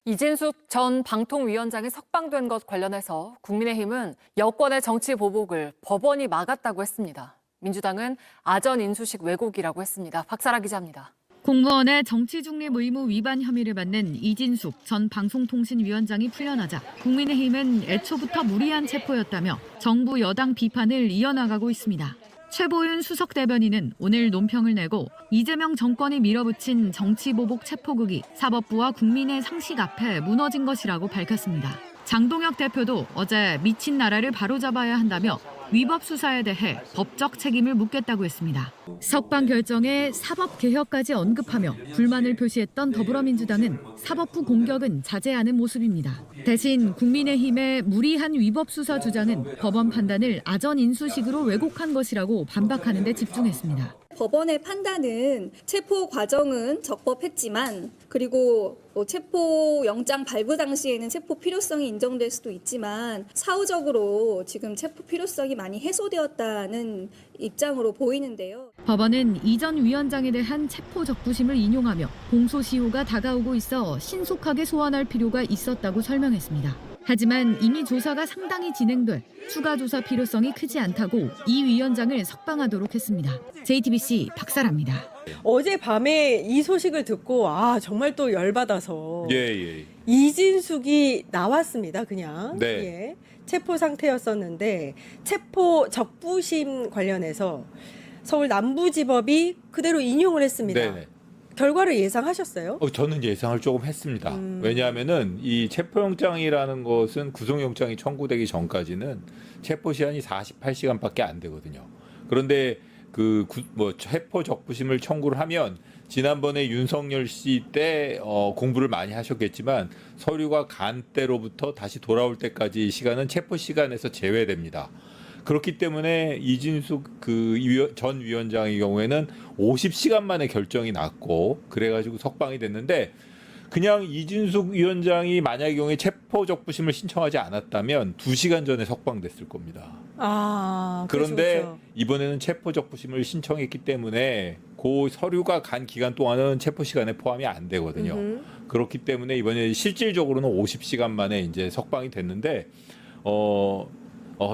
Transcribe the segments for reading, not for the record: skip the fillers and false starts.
이진숙 전 방통위원장이 석방된 것 관련해서 국민의힘은 여권의 정치 보복을 법원이 막았다고 했습니다. 민주당은 아전 인수식 왜곡이라고 했습니다. 박사라 기자입니다. 공무원의 정치 중립 의무 위반 혐의를 받는 이진숙 전 방송통신위원장이 풀려나자 국민의힘은 애초부터 무리한 체포였다며 정부 여당 비판을 이어나가고 있습니다. 최보윤 수석 대변인은 오늘 논평을 내고 이재명 정권이 밀어붙인 정치보복 체포극이 사법부와 국민의 상식 앞에 무너진 것이라고 밝혔습니다. 장동혁 대표도 어제 미친 나라를 바로잡아야 한다며 위법 수사에 대해 법적 책임을 묻겠다고 했습니다. 석방 결정에 사법개혁까지 언급하며 불만을 표시했던 더불어민주당은 사법부 공격은 자제하는 모습입니다. 대신 국민의힘의 무리한 위법 수사 주장은 법원 판단을 아전 인수식으로 왜곡한 것이라고 반박하는 데 집중했습니다. 법원의 판단은 체포 과정은 적법했지만 그리고 체포 영장 발부 당시에는 체포 필요성이 인정될 수도 있지만 사후적으로 지금 체포 필요성이 많이 해소되었다는 입장으로 보이는데요. 법원은 이 전 위원장에 대한 체포 적부심을 인용하며 공소시효가 다가오고 있어 신속하게 소환할 필요가 있었다고 설명했습니다. 하지만 이미 조사가 상당히 진행돼 추가 조사 필요성이 크지 않다고 이 위원장을 석방하도록 했습니다. JTBC 박사라입니다. 어젯밤에 이 소식을 듣고 정말 또 열받아서 예. 이진숙이 나왔습니다. 그냥 네. 예. 체포 상태였었는데 체포 적부심 관련해서 서울 남부지법이 그대로 인용을 했습니다. 네네. 결과를 예상하셨어요? 저는 예상을 조금 했습니다. 왜냐하면은 이 체포영장이라는 것은 구속영장이 청구되기 전까지는 체포 시한이 48시간밖에 안 되거든요. 그런데 체포 적부심을 청구를 하면 지난번에 윤석열 씨 때 공부를 많이 하셨겠지만 서류가 간 때로부터 다시 돌아올 때까지 시간은 체포 시간에서 제외됩니다. 그렇기 때문에 이진숙 전 위원장의 경우에는 50시간 만에 결정이 났고 그래가지고 석방이 됐는데 그냥 이진숙 위원장이 만약의 경우에 체포적부심을 신청하지 않았다면 2시간 전에 석방됐을 겁니다. 그런데 그렇죠. 이번에는 체포적부심을 신청했기 때문에 그 서류가 간 기간 동안은 체포 시간에 포함이 안 되거든요. 그렇기 때문에 이번에 실질적으로는 50시간 만에 이제 석방이 됐는데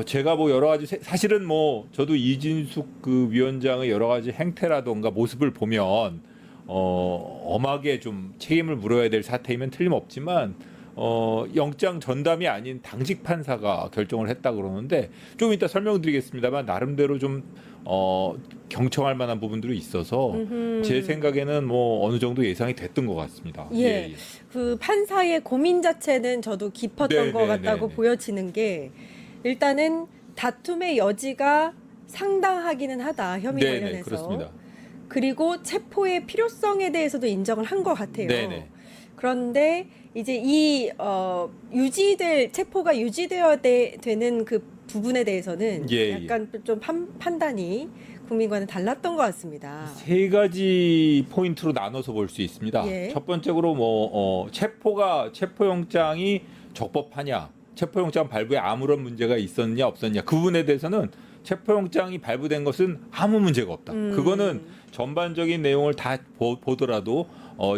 제가 여러 가지 사실은 저도 이진숙 위원장의 여러 가지 행태라던가 모습을 보면 엄하게 좀 책임을 물어야 될 사태이면 틀림없지만 영장 전담이 아닌 당직 판사가 결정을 했다 그러는데 좀 이따 설명드리겠습니다만 나름대로 좀 경청할 만한 부분들이 있어서 제 생각에는 어느 정도 예상이 됐던 것 같습니다. 예. 그 판사의 고민 자체는 저도 깊었던 것 같다고 보여지는 게 일단은 다툼의 여지가 상당하기는 하다. 혐의 관련해서. 그렇습니다. 그리고 체포의 필요성에 대해서도 인정을 한 것 같아요. 네네. 그런데 이제 이 체포가 유지되어야 되는 그 부분에 대해서는 약간 좀 판단이 국민과는 달랐던 것 같습니다. 세 가지 포인트로 나눠서 볼 수 있습니다. 첫 번째로 체포영장이 적법하냐, 체포영장 발부에 아무런 문제가 있었냐 없었냐 그 부분에 대해서는 체포영장이 발부된 것은 아무 문제가 없다. 그거는 전반적인 내용을 다 보더라도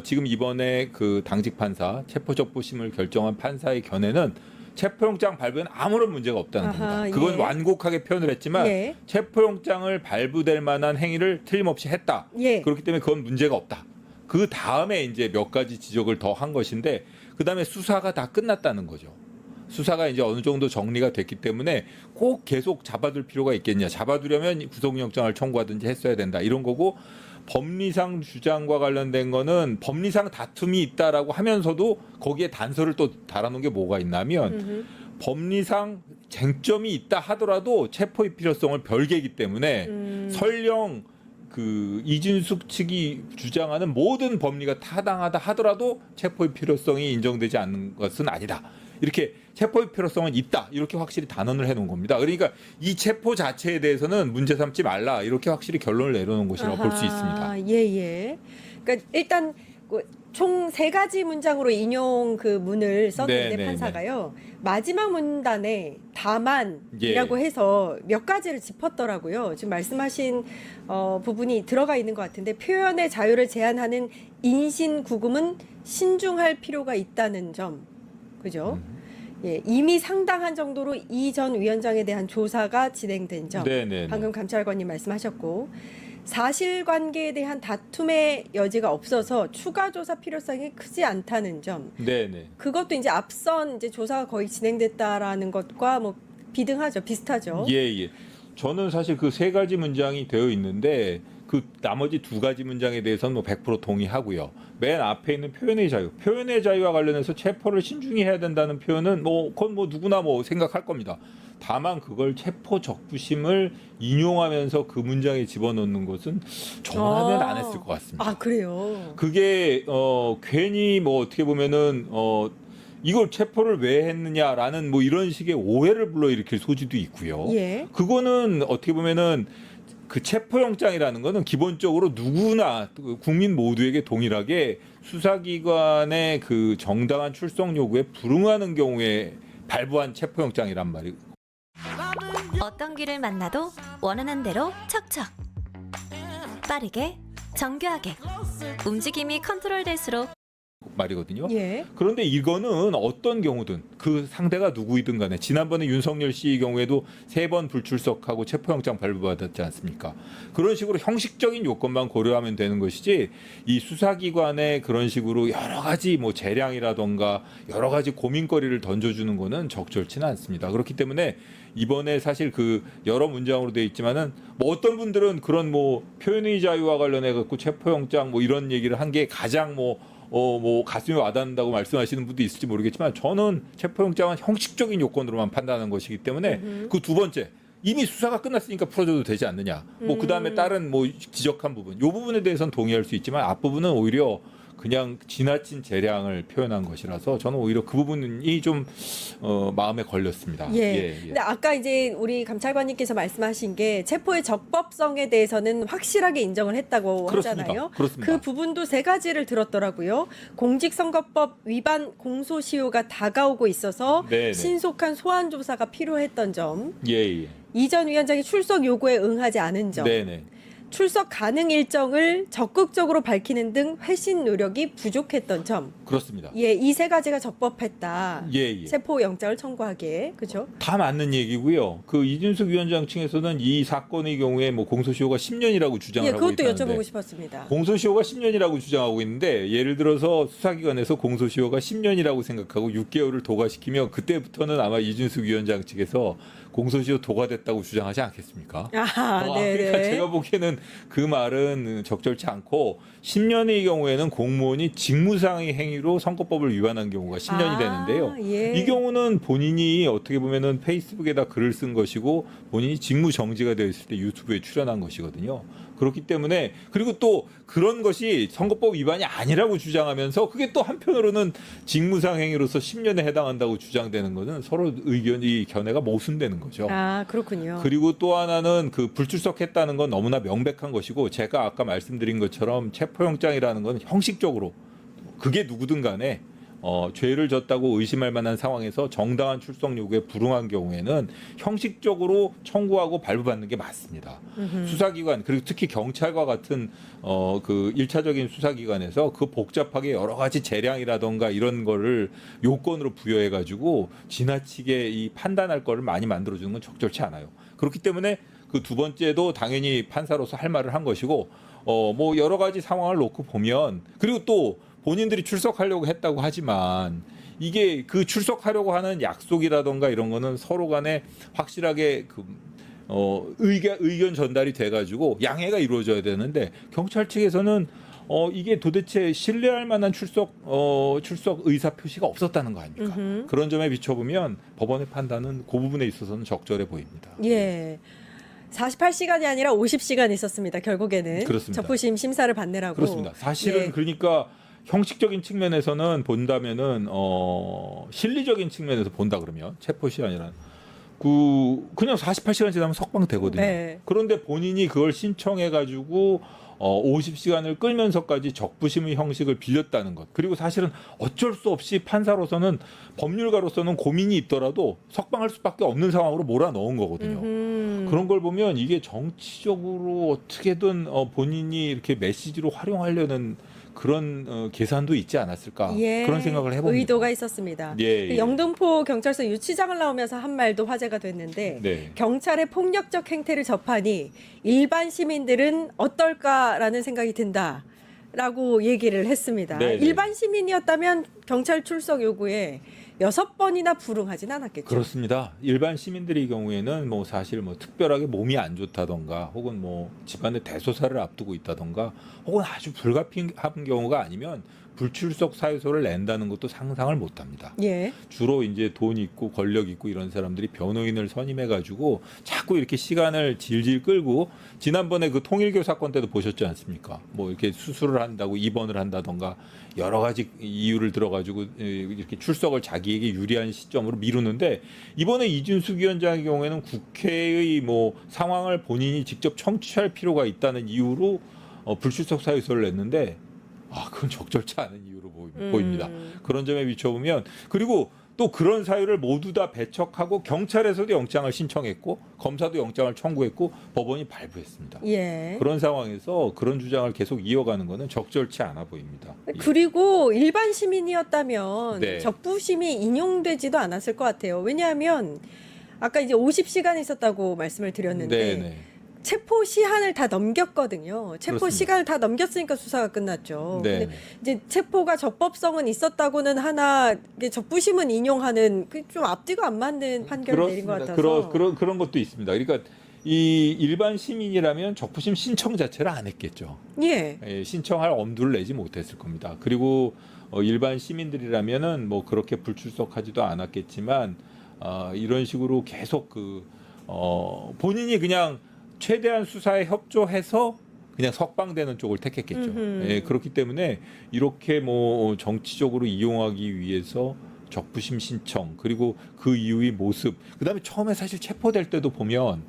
지금 이번에 그 당직 판사 체포적부심을 결정한 판사의 견해는 체포영장 발부에는 아무런 문제가 없다는 겁니다. 그건 완곡하게 표현을 했지만 체포영장을 발부될 만한 행위를 틀림없이 했다. 그렇기 때문에 그건 문제가 없다. 그 다음에 이제 몇 가지 지적을 더 한 것인데 그 다음에 수사가 다 끝났다는 거죠. 수사가 이제 어느 정도 정리가 됐기 때문에 꼭 계속 잡아둘 필요가 있겠냐. 잡아두려면 구속영장을 청구하든지 했어야 된다. 이런 거고 법리상 주장과 관련된 거는 법리상 다툼이 있다라고 하면서도 거기에 단서를 또 달아놓은 게 뭐가 있냐면 법리상 쟁점이 있다 하더라도 체포의 필요성을 별개이기 때문에 설령 이진숙 측이 주장하는 모든 법리가 타당하다 하더라도 체포의 필요성이 인정되지 않는 것은 아니다. 이렇게 체포의 필요성은 있다. 이렇게 확실히 단언을 해놓은 겁니다. 그러니까 이 체포 자체에 대해서는 문제 삼지 말라. 이렇게 확실히 결론을 내려놓은 것이라고 볼 수 있습니다. 예. 그러니까 일단 총 3가지 문장으로 인용 그 문을 썼는데 네, 판사가요. 마지막 문단에 다만이라고 예. 해서 몇 가지를 짚었더라고요. 지금 말씀하신 부분이 들어가 있는 것 같은데 표현의 자유를 제한하는 인신구금은 신중할 필요가 있다는 점. 그죠? 예, 이미 상당한 정도로 이 전 위원장에 대한 조사가 진행된 점. 네네. 방금 감찰관님 말씀하셨고 사실관계에 대한 다툼의 여지가 없어서 추가 조사 필요성이 크지 않다는 점. 네네. 그것도 이제 앞선 이제 조사가 거의 진행됐다라는 것과 뭐 비등하죠, 비슷하죠. 예. 저는 사실 그 3가지 문장이 되어 있는데 그 나머지 2가지 문장에 대해서는 뭐 100% 동의하고요. 맨 앞에 있는 표현의 자유, 표현의 자유와 관련해서 체포를 신중히 해야 된다는 표현은 뭐 그건 뭐 누구나 뭐 생각할 겁니다. 다만 그걸 체포 적부심을 인용하면서 그 문장에 집어넣는 것은 저라면 안 했을 것 같습니다. 아, 그래요. 그게 괜히 뭐 어떻게 보면은 이걸 체포를 왜 했느냐라는 뭐 이런 식의 오해를 불러일으킬 소지도 있고요. 예. 그거는 어떻게 보면은 그 체포영장이라는 거는 기본적으로 누구나 국민 모두에게 동일하게 수사기관의 그 정당한 출석 요구에 불응하는 경우에 발부한 체포영장이란 말이고. 어떤 길을 만나도 원하는 대로 척척 빠르게 정교하게 움직임이 컨트롤될수록 말이거든요. 예. 그런데 이거는 어떤 경우든 그 상대가 누구이든 간에 지난번에 윤석열 씨의 경우에도 3번 불출석하고 체포영장 발부받았지 않습니까? 그런 식으로 형식적인 요건만 고려하면 되는 것이지 이 수사기관에 그런 식으로 여러 가지 뭐 재량이라던가 여러 가지 고민거리를 던져주는 거는 적절치는 않습니다. 그렇기 때문에 이번에 사실 그 여러 문장으로 되어 있지만은 뭐 어떤 분들은 그런 뭐 표현의 자유와 관련해 갖고 체포영장 뭐 이런 얘기를 한 게 가장 뭐 가슴에 와닿는다고 말씀하시는 분도 있을지 모르겠지만 저는 체포영장은 형식적인 요건으로만 판단하는 것이기 때문에 그 2번째 이미 수사가 끝났으니까 풀어줘도 되지 않느냐. 뭐 그다음에 다른 뭐 지적한 부분, 요 부분에 대해서는 동의할 수 있지만 앞부분은 오히려 그냥 지나친 재량을 표현한 것이라서 저는 오히려 그 부분이 좀 마음에 걸렸습니다. 예. 근데 아까 이제 우리 감찰관님께서 말씀하신 게 체포의 적법성에 대해서는 확실하게 인정을 했다고 그렇습니다. 하잖아요. 그렇습니다. 그 부분도 3가지를 들었더라고요. 공직선거법 위반 공소시효가 다가오고 있어서 네네. 신속한 소환 조사가 필요했던 점. 예. 이 전 위원장이 출석 요구에 응하지 않은 점. 네네. 출석 가능 일정을 적극적으로 밝히는 등 회신 노력이 부족했던 점. 그렇습니다. 예, 이 3가지가 적법했다. 예. 체포 영장을 청구하기에. 그렇죠? 다 맞는 얘기고요. 그 이준석 위원장 측에서는 이 사건의 경우에 뭐 공소시효가 10년이라고 주장을 예, 하고 그것도 있다는데 여쭤보고 싶었습니다. 공소시효가 10년이라고 주장하고 있는데 예를 들어서 수사기관에서 공소시효가 10년이라고 생각하고 6개월을 도과시키면 그때부터는 아마 이준석 위원장 측에서 공소시효 도과됐다고 주장하지 않겠습니까? 그러니까 네네. 제가 보기에는 그 말은 적절치 않고 10년의 경우에는 공무원이 직무상의 행위로 선거법을 위반한 경우가 10년이 되는데요. 예. 이 경우는 본인이 어떻게 보면은 페이스북에다 글을 쓴 것이고 본인이 직무 정지가 되어 있을 때 유튜브에 출연한 것이거든요. 그렇기 때문에 그리고 또 그런 것이 선거법 위반이 아니라고 주장하면서 그게 또 한편으로는 직무상 행위로서 10년에 해당한다고 주장되는 것은 서로 의견이 견해가 모순되는 거죠. 그렇군요. 그리고 또 하나는 그 불출석했다는 건 너무나 명백한 것이고 제가 아까 말씀드린 것처럼 체포영장이라는 건 형식적으로 그게 누구든 간에 죄를 졌다고 의심할 만한 상황에서 정당한 출석 요구에 불응한 경우에는 형식적으로 청구하고 발부받는 게 맞습니다. 수사기관 그리고 특히 경찰과 같은 그 1차적인 수사기관에서 그 복잡하게 여러 가지 재량이라던가 이런 거를 요건으로 부여해 가지고 지나치게 이 판단할 거를 많이 만들어 주는 건 적절치 않아요. 그렇기 때문에 그 2번째도 당연히 판사로서 할 말을 한 것이고 뭐 여러 가지 상황을 놓고 보면 그리고 또 본인들이 출석하려고 했다고 하지만 이게 그 출석하려고 하는 약속이라던가 이런 거는 서로 간에 확실하게 그 의견 전달이 돼가지고 양해가 이루어져야 되는데 경찰 측에서는 이게 도대체 신뢰할 만한 출석 의사 표시가 없었다는 거 아닙니까? 그런 점에 비춰보면 법원의 판단은 그 부분에 있어서는 적절해 보입니다. 예. 48시간이 아니라 50시간 있었습니다. 결국에는. 그렇습니다. 적부심 심사를 받느라고. 그렇습니다. 사실은 예. 그러니까 형식적인 측면에서는 본다면은 실리적인 측면에서 본다 그러면 체포 시한이란 그냥 48시간 지나면 석방 되거든요. 네. 그런데 본인이 그걸 신청해 가지고 50시간을 끌면서까지 적부심의 형식을 빌렸다는 것. 그리고 사실은 어쩔 수 없이 판사로서는 법률가로서는 고민이 있더라도 석방할 수밖에 없는 상황으로 몰아넣은 거거든요. 그런 걸 보면 이게 정치적으로 어떻게든 본인이 이렇게 메시지로 활용하려는 그런 계산도 있지 않았을까 예, 그런 생각을 해봅니다. 의도가 있었습니다. 예, 예. 영등포 경찰서 유치장을 나오면서 한 말도 화제가 됐는데 네. 경찰의 폭력적 행태를 접하니 일반 시민들은 어떨까라는 생각이 든다라고 얘기를 했습니다. 네, 네. 일반 시민이었다면 경찰 출석 요구에 6번이나 불응하진 않았겠죠. 그렇습니다. 일반 시민들의 경우에는 뭐 사실 뭐 특별하게 몸이 안 좋다던가 혹은 뭐 집안의 대소사를 앞두고 있다던가 혹은 아주 불가피한 경우가 아니면 불출석 사유서를 낸다는 것도 상상을 못 합니다. 예. 주로 이제 돈 있고 권력 있고 이런 사람들이 변호인을 선임해 가지고 자꾸 이렇게 시간을 질질 끌고 지난번에 그 통일교 사건 때도 보셨지 않습니까? 뭐 이렇게 수술을 한다고 입원을 한다던가 여러 가지 이유를 들어 가지고 이렇게 출석을 자기에게 유리한 시점으로 미루는데 이번에 이준숙 위원장의 경우에는 국회의 뭐 상황을 본인이 직접 청취할 필요가 있다는 이유로 불출석 사유서를 냈는데 그건 적절치 않은 이유로 보입니다. 그런 점에 비춰보면 그리고 또 그런 사유를 모두 다 배척하고 경찰에서도 영장을 신청했고 검사도 영장을 청구했고 법원이 발부했습니다. 예. 그런 상황에서 그런 주장을 계속 이어가는 것은 적절치 않아 보입니다. 그리고 일반 시민이었다면 네. 적부심이 인용되지도 않았을 것 같아요. 왜냐하면 아까 이제 50시간 있었다고 말씀을 드렸는데 네네. 체포 시한을 다 넘겼거든요. 체포 그렇습니다. 시간을 다 넘겼으니까 수사가 끝났죠. 네. 근데 이제 체포가 적법성은 있었다고는 하나 이게 적부심은 인용하는 그 좀 앞뒤가 안 맞는 판결을 내린 것 같아서. 그런 것도 있습니다. 그러니까 이 일반 시민이라면 적부심 신청 자체를 안 했겠죠. 예. 신청할 엄두를 내지 못했을 겁니다. 그리고 일반 시민들이라면은 뭐 그렇게 불출석하지도 않았겠지만 이런 식으로 계속 본인이 그냥 최대한 수사에 협조해서 그냥 석방되는 쪽을 택했겠죠. 예, 그렇기 때문에 이렇게 뭐 정치적으로 이용하기 위해서 적부심 신청 그리고 그 이후의 모습 그다음에 처음에 사실 체포될 때도 보면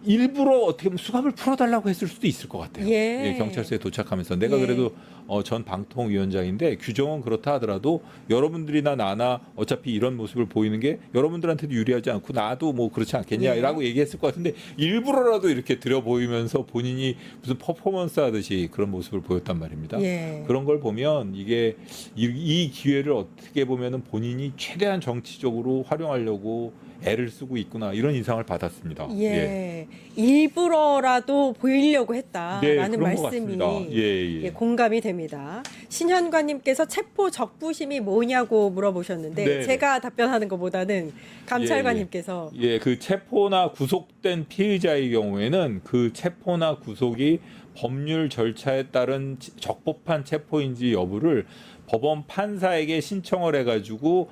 일부러 어떻게 보면 수갑을 풀어달라고 했을 수도 있을 것 같아요. 예. 경찰서에 도착하면서 내가 예. 그래도 전 방통위원장인데 규정은 그렇다 하더라도 여러분들이나 나나 어차피 이런 모습을 보이는 게 여러분들한테도 유리하지 않고 나도 뭐 그렇지 않겠냐라고 얘기했을 것 같은데 일부러라도 이렇게 들여 보이면서 본인이 무슨 퍼포먼스 하듯이 그런 모습을 보였단 말입니다. 예. 그런 걸 보면 이게 이 기회를 어떻게 보면은 본인이 최대한 정치적으로 활용하려고 애를 쓰고 있구나 이런 인상을 받았습니다. 예. 일부러라도 보이려고 했다라는 그런 것 말씀이 같습니다. 예. 공감이 됩니다. 신현관님께서 체포 적부심이 뭐냐고 물어보셨는데 네. 제가 답변하는 것보다는 감찰관님께서 그 체포나 구속된 피의자의 경우에는 그 체포나 구속이 법률 절차에 따른 적법한 체포인지 여부를 법원 판사에게 신청을 해가지고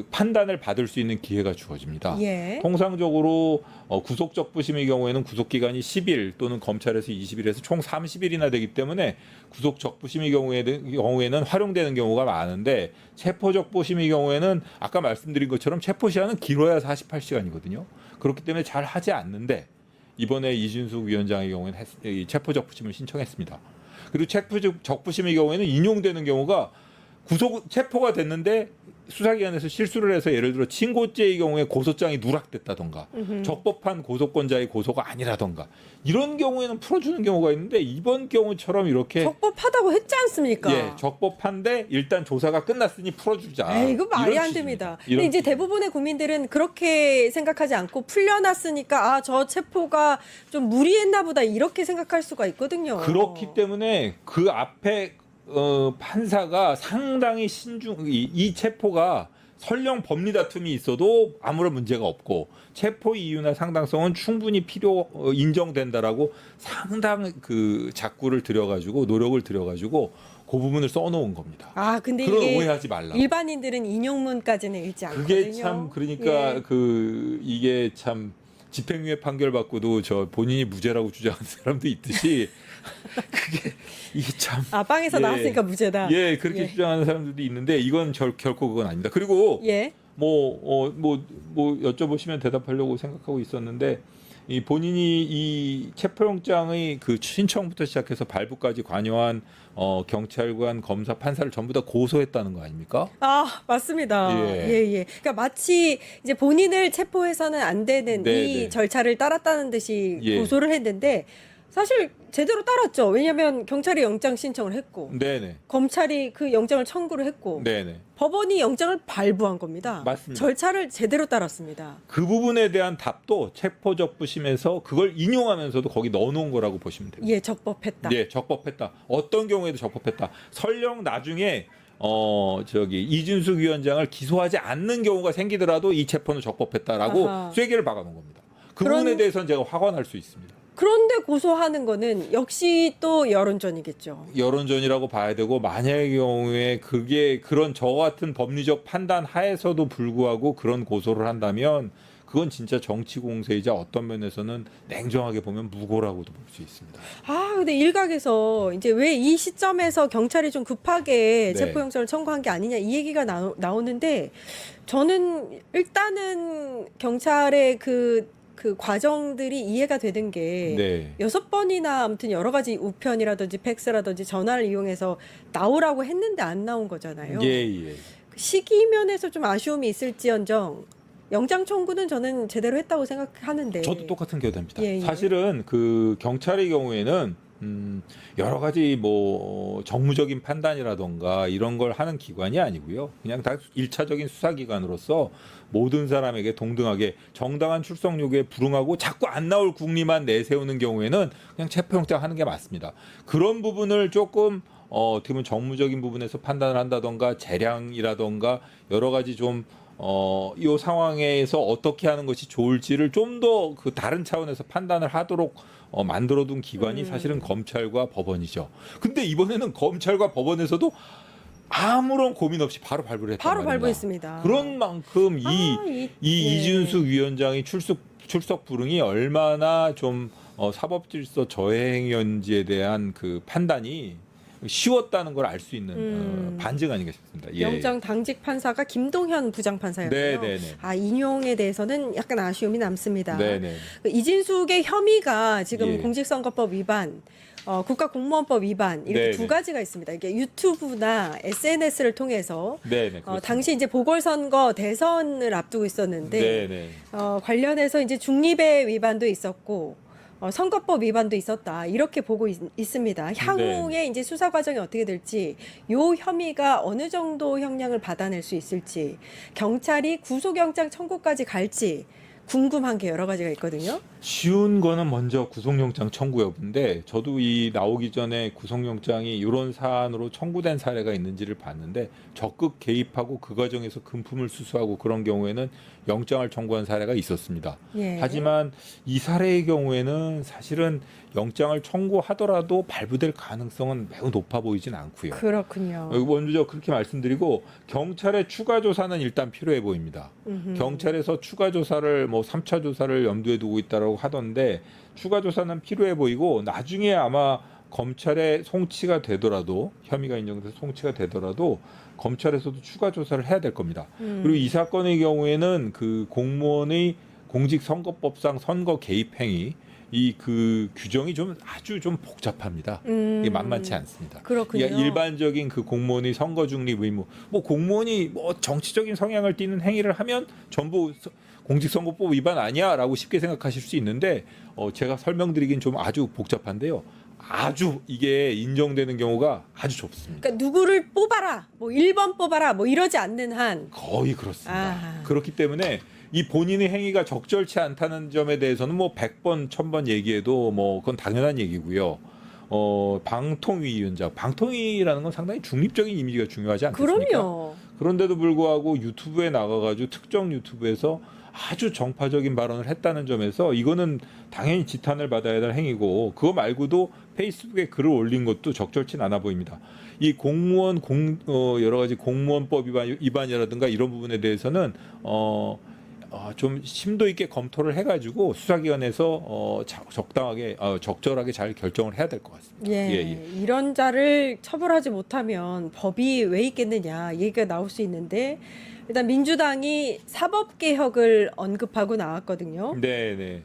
판단을 받을 수 있는 기회가 주어집니다. 예. 통상적으로 구속 적부심의 경우에는 구속 기간이 10일 또는 검찰에서 20일에서 총 30일이나 되기 때문에 구속 적부심의 경우에는 활용되는 경우가 많은데 체포 적부심의 경우에는 아까 말씀드린 것처럼 체포 시한은 길어야 48시간이거든요. 그렇기 때문에 잘 하지 않는데 이번에 이준숙 위원장의 경우에는 체포 적부심을 신청했습니다. 그리고 체포 적부심의 경우에는 인용되는 경우가 체포가 됐는데 수사기관에서 실수를 해서 예를 들어 친고죄의 경우에 고소장이 누락됐다던가 적법한 고소권자의 고소가 아니라던가 이런 경우에는 풀어주는 경우가 있는데 이번 경우처럼 이렇게 적법하다고 했지 않습니까? 예, 적법한데 일단 조사가 끝났으니 풀어주자. 이거 말이 이런 안 취지입니다. 됩니다. 이런 근데 이제 취지. 대부분의 국민들은 그렇게 생각하지 않고 풀려났으니까 저 체포가 좀 무리했나 보다 이렇게 생각할 수가 있거든요. 그렇기 때문에 그 앞에 판사가 상당히 이 체포가 설령 법리 다툼이 있어도 아무런 문제가 없고 체포 이유나 상당성은 충분히 인정된다라고 상당 작구를 들여가지고 노력을 들여가지고 그 부분을 써놓은 겁니다. 근데 그런 이게 오해하지 말라. 일반인들은 인용문까지는 읽지 않거든요. 그게 참 그러니까 예. 이게 참 집행유예 판결 받고도 본인이 무죄라고 주장하는 사람도 있듯이 이게 참 빵에서 나왔으니까 무죄다. 그렇게 주장하는 사람들도 있는데 이건 결코 그건 아닙니다. 그리고 예. 뭐 여쭤보시면 대답하려고 생각하고 있었는데 이 본인이 이 체포영장의 그 신청부터 시작해서 발부까지 관여한 경찰관, 검사, 판사를 전부 다 고소했다는 거 아닙니까? 아, 맞습니다. 예. 그러니까 마치 이제 본인을 체포해서는 안 되는 이 절차를 따랐다는 듯이 고소를 했는데 사실 제대로 따랐죠. 왜냐하면 경찰이 영장 신청을 했고, 네네. 검찰이 그 영장을 청구를 했고, 네네. 법원이 영장을 발부한 겁니다. 맞습니다. 절차를 제대로 따랐습니다. 그 부분에 대한 답도 체포적부심에서 그걸 인용하면서도 거기 넣어놓은 거라고 보시면 됩니다. 예, 적법했다. 네, 적법했다. 어떤 경우에도 적법했다. 설령 나중에 이준숙 위원장을 기소하지 않는 경우가 생기더라도 이 체포는 적법했다라고 아하. 쐐기를 박아놓은 겁니다. 그 부분에 대해서는 제가 확언할 수 있습니다. 그런데 고소하는 거는 역시 또 여론전이겠죠. 여론전이라고 봐야 되고 만약의 경우에 그게 그런 저 같은 법리적 판단 하에서도 불구하고 그런 고소를 한다면 그건 진짜 정치 공세이자 어떤 면에서는 냉정하게 보면 무고라고도 볼 수 있습니다. 아, 근데 일각에서 이제 왜 이 시점에서 경찰이 좀 급하게 체포영장을 청구한 게 아니냐 이 얘기가 나오는데 저는 일단은 경찰의 그 과정들이 이해가 되는 게 6번이나 아무튼 여러 가지 우편이라든지 팩스라든지 전화를 이용해서 나오라고 했는데 안 나온 거잖아요. 예. 그 시기 면에서 좀 아쉬움이 있을지언정 영장 청구는 저는 제대로 했다고 생각하는데. 저도 똑같은 견해입니다. 예. 사실은 그 경찰의 경우에는 여러 가지 뭐 정무적인 판단이라던가 이런 걸 하는 기관이 아니고요. 그냥 다 1차적인 수사기관으로서 모든 사람에게 동등하게 정당한 출석 요구에 불응하고 자꾸 안 나올 국리만 내세우는 경우에는 그냥 체포영장 하는 게 맞습니다. 그런 부분을 조금 어떻게 보면 정무적인 부분에서 판단을 한다던가 재량이라던가 여러 가지 좀 이 상황에서 어떻게 하는 것이 좋을지를 좀 더 그 다른 차원에서 판단을 하도록 만들어둔 기관이 사실은 검찰과 법원이죠. 근데 이번에는 검찰과 법원에서도 아무런 고민 없이 바로 발부를 했단 바로 말입니다. 발부했습니다. 그런 만큼 이준숙 위원장이 출석 불응이 얼마나 좀 사법질서 저행인지에 대한 그 판단이 쉬웠다는 걸 알 수 있는 반증 아닌가 싶습니다. 예. 영장 당직 판사가 김동현 부장판사였고요. 네네네. 아, 인용에 대해서는 약간 아쉬움이 남습니다. 네네. 그 이진숙의 혐의가 지금 예. 공직선거법 위반, 국가공무원법 위반 이렇게 네네. 두 가지가 있습니다. 이게 유튜브나 SNS를 통해서 네네. 그렇습니다. 당시 이제 보궐선거 대선을 앞두고 있었는데 네네. 관련해서 이제 중립의 위반도 있었고. 선거법 위반도 있었다 이렇게 보고 있습니다. 향후에 이제 수사 과정이 어떻게 될지, 요 혐의가 어느 정도 형량을 받아낼 수 있을지, 경찰이 구속영장 청구까지 갈지 궁금한 게 여러 가지가 있거든요. 쉬운 거는 먼저 구속영장 청구 여부인데 저도 이 나오기 전에 구속영장이 이런 사안으로 청구된 사례가 있는지를 봤는데 적극 개입하고 그 과정에서 금품을 수수하고 그런 경우에는 영장을 청구한 사례가 있었습니다. 예. 하지만 이 사례의 경우에는 사실은 영장을 청구하더라도 발부될 가능성은 매우 높아 보이진 않고요. 그렇군요. 먼저 그렇게 말씀드리고 경찰의 추가 조사는 일단 필요해 보입니다. 경찰에서 추가 조사를 뭐 3차 조사를 염두에 두고 있다라고 하던데 추가 조사는 필요해 보이고 나중에 아마 검찰에 송치가 되더라도 혐의가 인정돼서 송치가 되더라도 검찰에서도 추가 조사를 해야 될 겁니다. 그리고 이 사건의 경우에는 그 공무원의 공직선거법상 선거 개입 행위 이 그 규정이 좀 아주 좀 복잡합니다. 이게 만만치 않습니다. 그렇군요. 그러니까 일반적인 그 공무원의 선거 중립 의무, 뭐 공무원이 뭐 정치적인 성향을 띠는 행위를 하면 전부 공직선거법 위반 아니야라고 쉽게 생각하실 수 있는데 제가 설명드리긴 좀 아주 복잡한데요. 아주 이게 인정되는 경우가 아주 좁습니다. 그러니까 누구를 뽑아라, 뭐 1번 뽑아라, 뭐 이러지 않는 한 거의 그렇습니다. 아하. 그렇기 때문에 이 본인의 행위가 적절치 않다는 점에 대해서는 뭐 100번, 1000번 얘기해도 뭐 그건 당연한 얘기고요. 방통위원장, 방통위라는 건 상당히 중립적인 이미지가 중요하지 않겠습니까? 그럼요. 그런데도 불구하고 유튜브에 나가가지고 특정 유튜브에서 아주 정파적인 발언을 했다는 점에서 이거는 당연히 지탄을 받아야 될 행위고 그거 말고도 페이스북에 글을 올린 것도 적절치 않아 보입니다. 이 공무원 여러 가지 공무원법 위반이라든가 이런 부분에 대해서는 좀 심도 있게 검토를 해가지고 수사기관에서 적당하게 적절하게 잘 결정을 해야 될 것 같습니다. 예. 이런 자를 처벌하지 못하면 법이 왜 있겠느냐 얘기가 나올 수 있는데 일단 민주당이 사법개혁을 언급하고 나왔거든요. 네.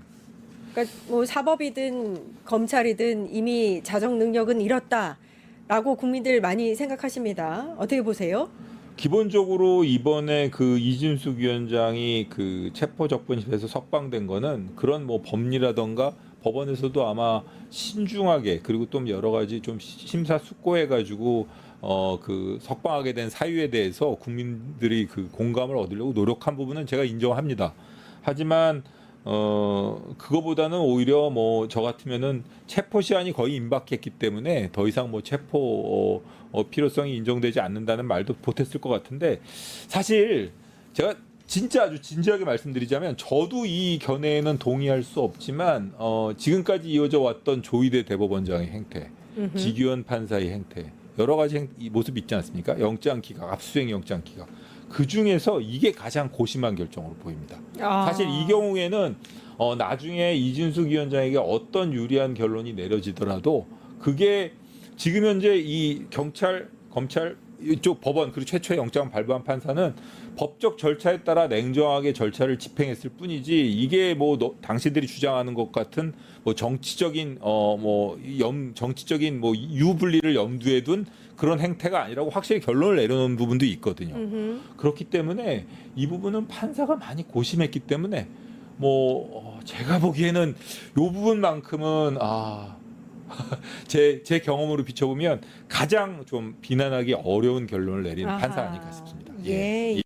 그러니까 뭐 사법이든 검찰이든 이미 자정 능력은 잃었다라고 국민들 많이 생각하십니다. 어떻게 보세요? 기본적으로 이번에 그 이진숙 위원장이 그 체포적본심에서 석방된 거는 그런 뭐 법리라던가 법원에서도 아마 신중하게 그리고 또 여러 가지 좀 심사숙고해가지고 그 석방하게 된 사유에 대해서 국민들이 그 공감을 얻으려고 노력한 부분은 제가 인정합니다. 하지만 그거보다는 오히려 뭐 저 같으면은 체포 시한이 거의 임박했기 때문에 더 이상 뭐 체포 필요성이 인정되지 않는다는 말도 보탰을 것 같은데 사실 제가 진짜 아주 진지하게 말씀드리자면 저도 이 견해에는 동의할 수 없지만 지금까지 이어져 왔던 조희대 대법원장의 행태, 지규현 판사의 행태 여러 가지 모습이 있지 않습니까? 영장 기각, 압수수색 영장 기각. 그 중에서 이게 가장 고심한 결정으로 보입니다. 사실 이 경우에는 나중에 이진숙 위원장에게 어떤 유리한 결론이 내려지더라도 그게 지금 현재 이 경찰, 검찰 이쪽 법원 그리고 최초의 영장 발부한 판사는 법적 절차에 따라 냉정하게 절차를 집행했을 뿐이지 이게 뭐 당신들이 주장하는 것 같은 뭐 정치적인 정치적인 뭐 유불리를 염두에 둔 그런 행태가 아니라고 확실히 결론을 내려놓은 부분도 있거든요. 그렇기 때문에 이 부분은 판사가 많이 고심했기 때문에 뭐 제가 보기에는 이 부분만큼은 제 경험으로 비춰보면 가장 좀 비난하기 어려운 결론을 내린 판사 아닐까 싶습니다. 예.